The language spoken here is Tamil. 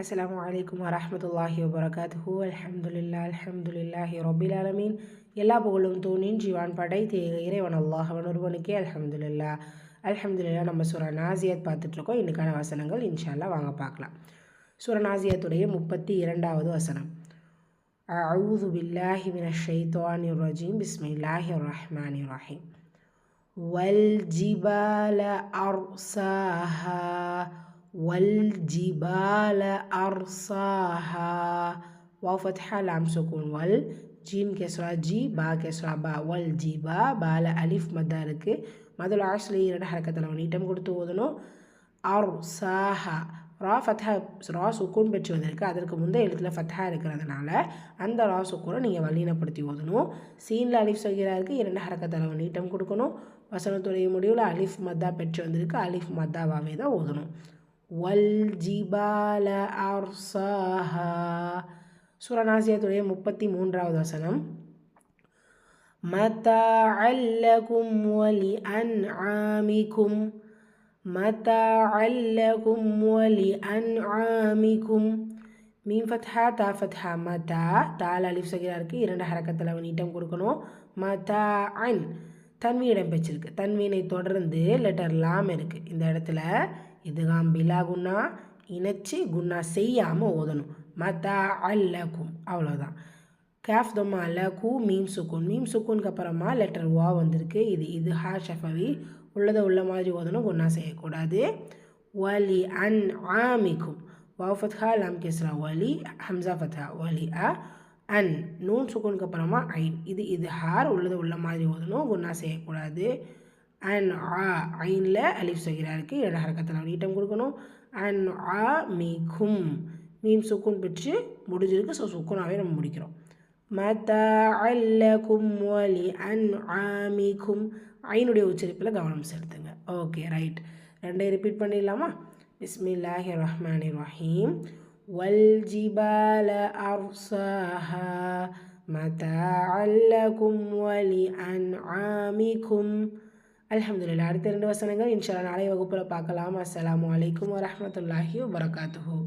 அஸ்ஸலாமு அலைக்கும் வரஹ்மத்துல்லாஹி வபரகாத்துஹு. அல்ஹம்துலில்லாஹி ரப்பில் ஆலமீன். எல்லா புகழும் தூணின் ஜீவான் படைத்த இறைவன் அல்லாஹ் அவன் ஒருவனுக்கே அல்ஹம்துலில்லாஹ். அல்ஹம்துலில்லாஹ். நம்ம சூரா நாசியாத் பார்த்துட்ருக்கோம். இன்றைக்கான வசனங்கள் இன்ஷா அல்லாஹ் வாங்க பார்க்கலாம். சூரா நாசியாத்துடைய 32வது வசனம். அஊது பில்லாஹி மினஷ் ஷைத்தானிர் ரஜீம். பிஸ்மில்லாஹிர் ரஹ்மானிர் ரஹீம். வல் ஜிபால அர்சாஹா والجبال أرصاها واو فتحة لام سكون وال جيم كسرة جي با كسرة با والجبا باல அலிஃப் மத்தா இருக்கு. மதுல ஆஸ்லி இரண்டு ஹரக்கத்தில் நீட்டம் கொடுத்து ஓதணும். அர்சாஹா ரா ஃபத்ஹா ரா சுக்கூன் பெற்று வந்திருக்கு. அதற்கு முந்தைய எழுத்துல ஃபத்ஹா இருக்கிறதுனால அந்த ரா சுக்கூனை நீங்கள் வல்லினப்படுத்தி ஓதணும். சீனில் அலிஃப் சொல்கிறாருக்கு இரண்டு ஹரக்கத்தில் நீட்டம் கொடுக்கணும். வசனத்துடைய முடிவில் அலிஃப் மத்தா பெற்று வந்திருக்கு. அலிஃப் மத்தாவாவே தான் ஓதணும். வல்ஜிபால அர்சாஹா. சூரா நாசியாத்துடைய 33வது வசனம். மதாஅல் லகும் வலி அன்ஆமிக்கும் மதாஅல் லகும் வலி அன்ஆமிக்கும். மீம் ஃபத்ஹா தா ஃபத்ஹா மதா தால் அலிஃப் சகிரா இருக்குது. இரண்டு ஹரக்கத்தில் நீட்டம் கொடுக்கணும். மதாஅன் தன்வி இடம் பெற்றிருக்கு. தன்வீனை தொடர்ந்து லெட்டர் லாம் இருக்குது. இந்த இடத்துல இதுகாம் பிலா குன்னா இணைச்சி குன்னா செய்யாமல் ஓதணும். மதா அல்லக்கும் அவ்வளோதான். கேஃப் தொம்மா லகு மீம் சுக்கூன். மீம் சுக்கூனுக்கு அப்புறமா லெட்டர் வா வந்திருக்கு. இது ஹா ஷஃபவி உள்ளதை உள்ள மாதிரி ஓதணும். குன்னா செய்யக்கூடாது. வலி அன் ஆமிக்கும் வாவ் ஃபத்ஹா லாம் கிஸ்ரா வலி ஹம்சா ஃபத்ஹா வலி அன் நூன் சுக்கூனுக்கு அப்புறமா ஐன். இது ஹார் உள்ளதை உள்ள மாதிரி ஓதணும். குன்னா செய்யக்கூடாது. அன் ஆ ஐனில் அலிஃப் சகிரா இருக்குது. இரண்டு ஹரக்கத்தில் நீட்டம் கொடுக்கணும். அன் ஆ மீக்கும் மீம் சுக்கூன் பெற்று முடிஞ்சிருக்கு. ஸோ சுக்கூனாவே நம்ம முடிக்கிறோம். மதாஅல் லகும் வலி அன்ஆமிக்கும். ஐனுடைய உச்சரிப்பில் கவனம் செலுத்துங்க. Okay right. ரெண்டையும் ரிப்பீட் பண்ணிடலாமா? பிஸ்மில்லாஹிர் ரஹ்மானிர் ரஹீம். வல்ஜிபால அர்சாஹா மதாஅல் லகும் வலி அன்ஆமிக்கும். அல்ஹம்துலில்லாஹ். அடுத்த 2 வசனங்கள் இன்ஷா அல்லாஹ் நாளை வகுப்பில் பார்க்கலாம். அஸ்ஸலாமு அலைக்கும் வரஹ்மத்துல்லாஹி வபரகாத்துஹு.